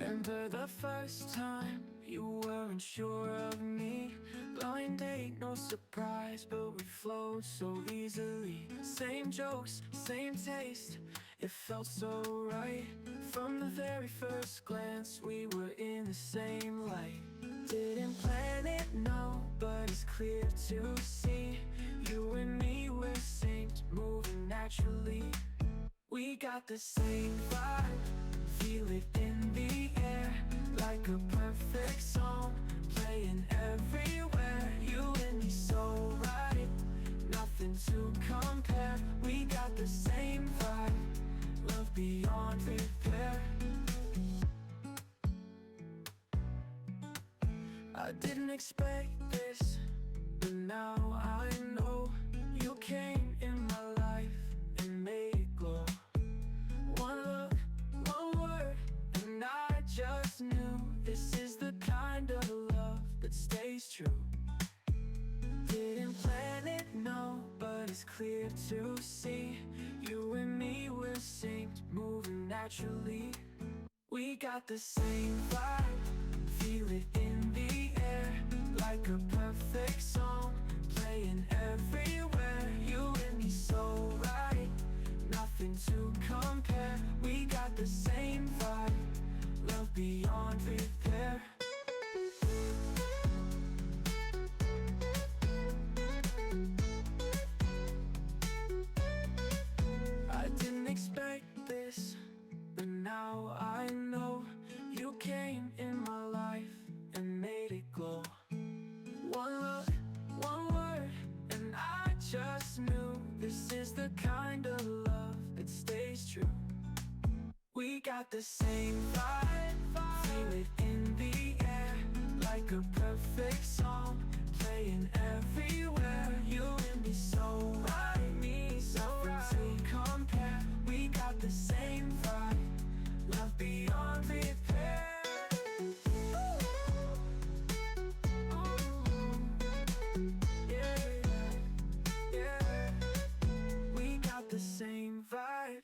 Remember the first time you weren't sure of me? Blind date, no surprise, but we flowed so easily. Same jokes, same taste, it felt so right. From the very first glance, we were in the same light. Didn't plan it, no, but it's clear to see. You and me were synced, moving naturally. We got the same vibe, feel it in the air, like a perfect song, playing everywhere. You and me so right, nothing to compare. We got the same vibe, love beyond repair. I didn't expect this, but now I know. You came in my life and made it glow. One look, one word, and I just knew this is the kind of love that stays true. Didn't plan it, no, but it's clear to see. You and me were synced, moving naturally. We got the same vibe, feel it in the air, like a perfect song, playing everywhere. You and me so right, nothing to compare. We got the same vibe, love beyond repair. I didn't expect this, but now I know. You came in my life and made it glow. One look, one word, and I just knew this is the kind of love that stays true. We got the same vibe, feel it in the air, like a perfect song, playing everywhere. You and me so right, nothing to compare. We got the same vibe, love beyond repair. We got the same vibe.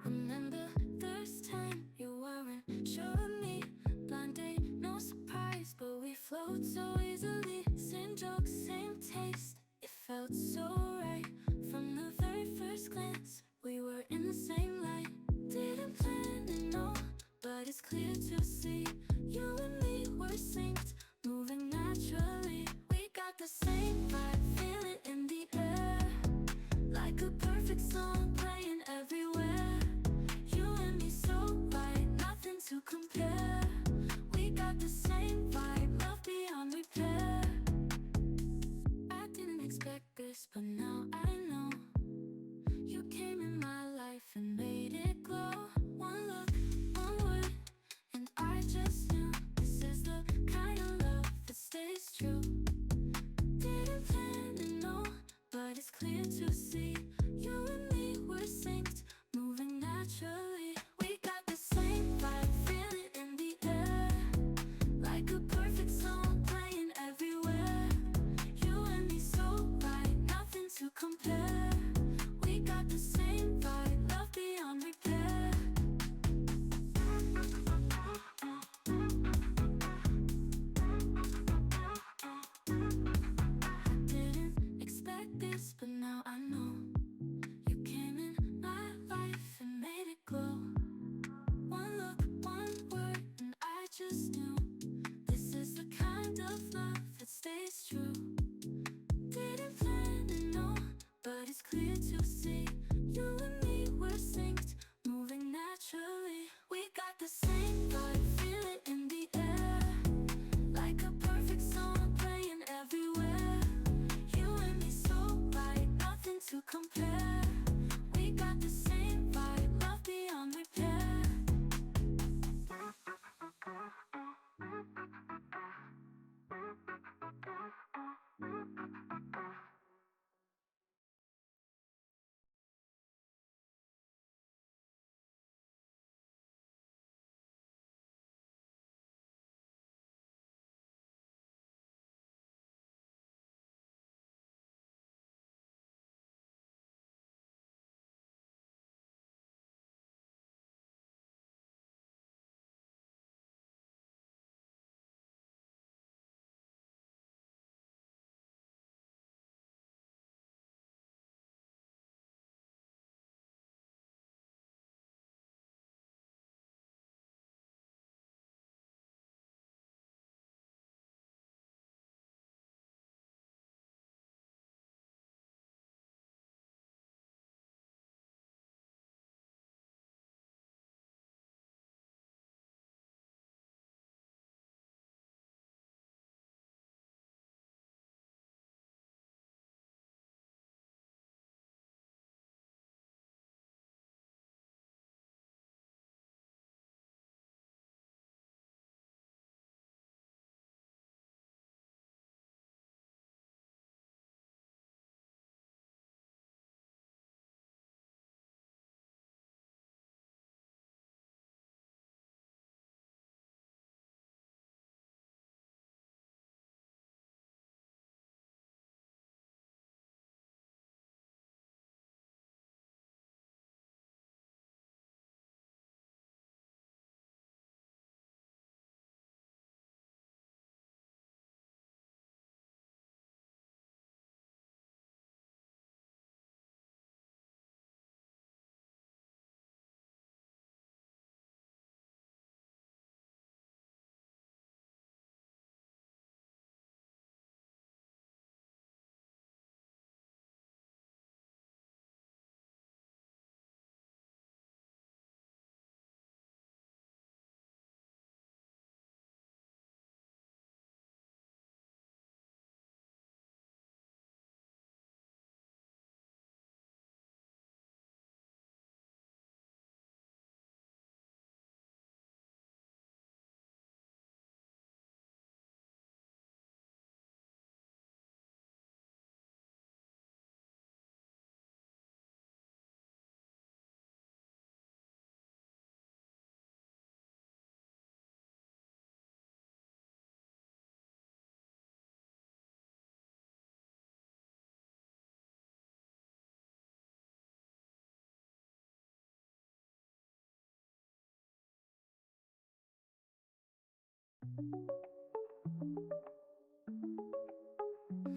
Remember first time you weren't sure of me. Blind date, no surprise, but we flowed so easily. Same jokes, same taste, it felt so right. From the very first glance, we were in the same light. Didn't plan it, no, but it's clear to see. You and me were synced, moving naturally. We got the same vibe, feel it in the air, like a perfect song playing everywhere. You and me so right, nothing to compare. We got the same vibe, love beyond repair. I didn't expect this, but now I know. You came in my life and made it glow. One look, one word, and I just knew this is the kind of love that stays true. Didn't plan it, no, but it's clear to see. You and me were synced, moving naturally. We got the same vibe, feel it in the air, like a perfect song playing everywhere. You and me so right, nothing to compare. We got the same vibe, love beyond repair. Didn't expect this, but now I know. You came in my life and made it glow. One look, one word, and I just knew this is the kind of love that stays true. Didn't plan it, no, but it's clear to see. You and me were synced, moving naturally. We got the same vibe, feel it in the air, like a perfect song playing everywhere. You and me so right, nothing to compare. We got the same vibe, love beyond repair.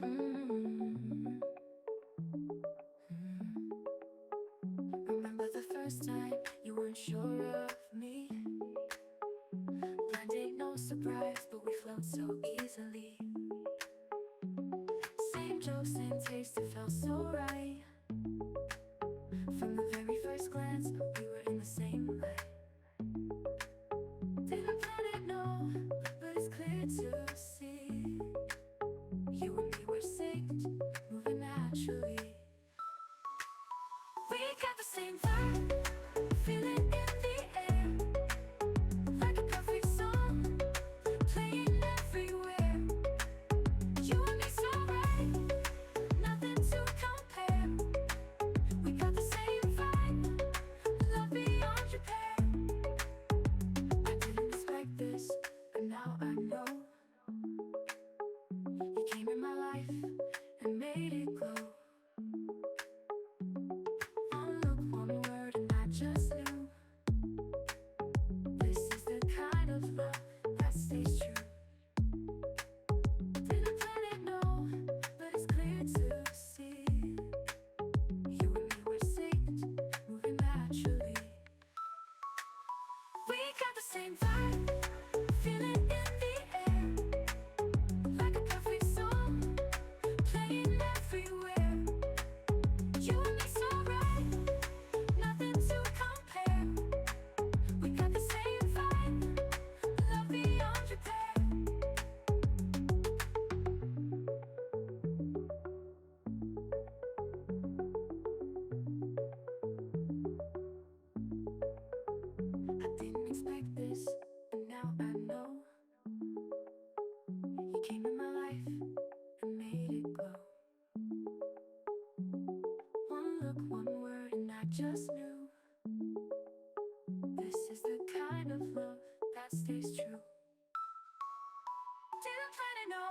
Mm. Remember the first time you weren't sure of me? Blind date, no surprise, but we flowed so easily. Same joke, same taste, it felt so right. From the very first glance, we were in the same light. Didn't plan it, no, but it's clear to see. You and me were synced, moving naturally. We got the same vibe, feeling in the air, like a perfect song, playing everywhere. You and me so right, nothing to compare. We got the same vibe, love beyond repair. I didn't expect this, but now I know. You came in my life and made it glow. One look, one word, and I just knew. This is the kind of love that stays true. Didn't plan it, no, but it's clear to see. You and me were synced, moving naturally. We got the same vibe, feeling in the air, like a perfect song, playing everywhere. You and me so right, nothing to compare. We got the same vibe, love beyond repair. I didn't expect this, but now I know. You came in my life and made it glow. One look, one word, and I just knew. This is the kind of love that stays true. Didn't plan it, no,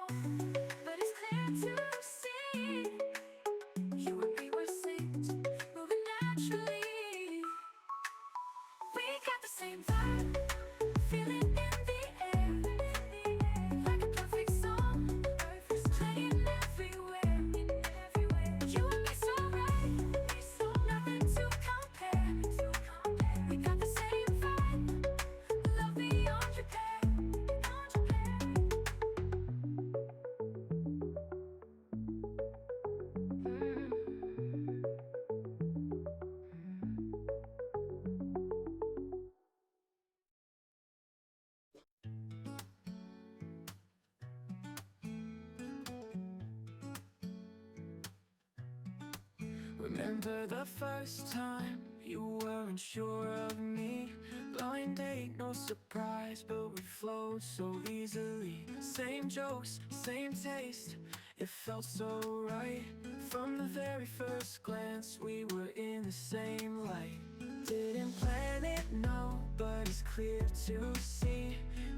but it's clear to see. You and me were synced, moving naturally. We got the same vibe, feeling in the air, like a perfect song, playing everywhere. You and me so right, nothing to compare. We got the same vibe, love beyond repair. Remember the first time you weren't sure of me? Blind date, no surprise, but we flowed so easily. Same jokes, same taste, it felt so right. From the very first glance, we were in the same light. Didn't plan it, no, but it's clear to see.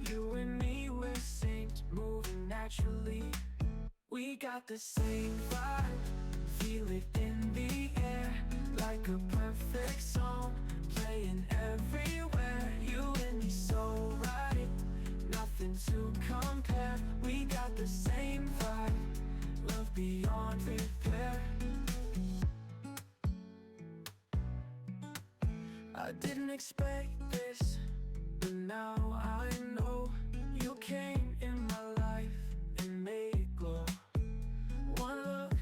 You and me were synced, moving naturally. We got the same vibe, feel it in the air, like a perfect song, playing everywhere. You and me so right, nothing to compare. We got the same vibe, love beyond repair. I didn't expect this, but now I know. You came in my life and made it glow. One look,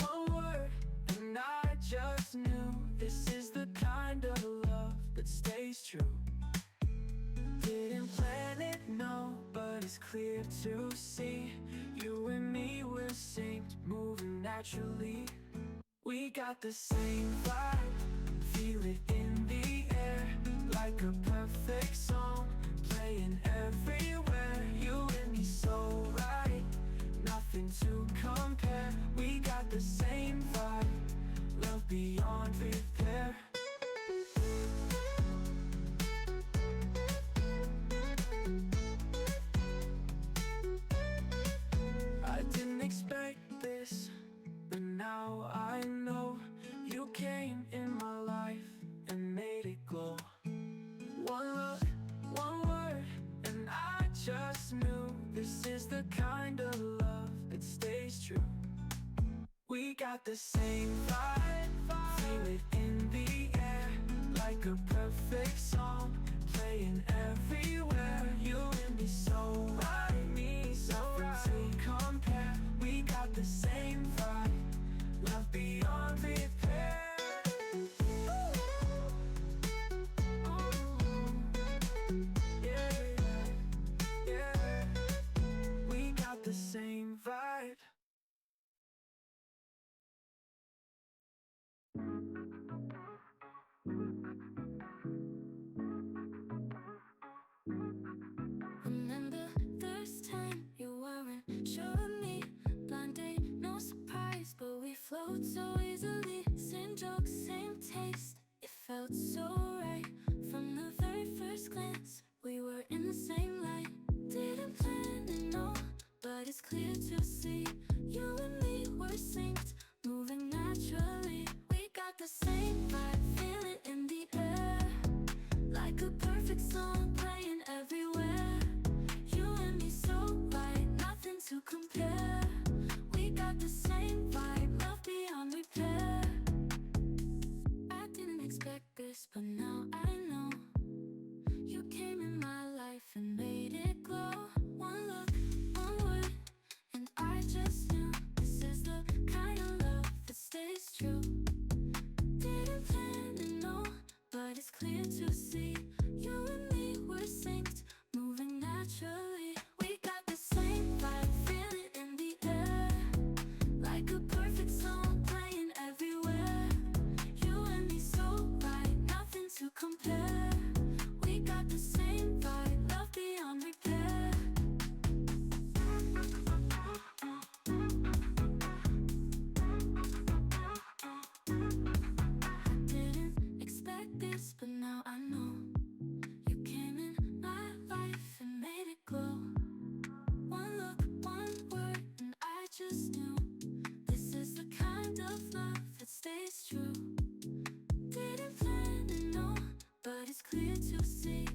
one word, and I just knew. This is the kind of love that stays true. Didn't plan it, no, but it's clear to see. You and me were synced, moving naturally. We got the same vibe, feel it in the air, like a perfect song, playing everywhere. You and me so right, nothing to compare. We got the same vibe, love beyond repair. I didn't expect this, but now I know. You came in my life and made it glow. One look, one word, and I just knew. got the same vibe, feel it in the air, like a perfect song, playing everywhere. You and me so right, me so right. To compare, we got the same vibe, love beyond repair. Yeah, yeah, we got the same vibe. Remember first time you weren't sure of me. Blind date, no surprise, but we flowed so easily. Same jokes, same taste. It felt so right from the very first glance. We were in the same light. Didn't plan to know, but it's clear to see. You and me were synced, moving naturally. We got the same vibe, feel it in the air, like a perfect song playing everywhere. You and me so right, nothing to compare. We got the same vibe, love beyond repair. I didn't expect this, but now I know. You came in my life and made it glow. One look, one word, and I just knew this is the kind of love that stays true. Didn't plan to know, but it's clear to see. You and me were synced, moving naturally. We got the same vibe, feel it in the air, like a perfect song playing everywhere. You and me so right, nothing to compare. We got the same vibe, love beyond repair. Didn't expect this, but now I know. You came in my life and made it glow. One look, one word, and I just knew this is the kind of love that stays true. Didn't plan to know, but it's clear to see.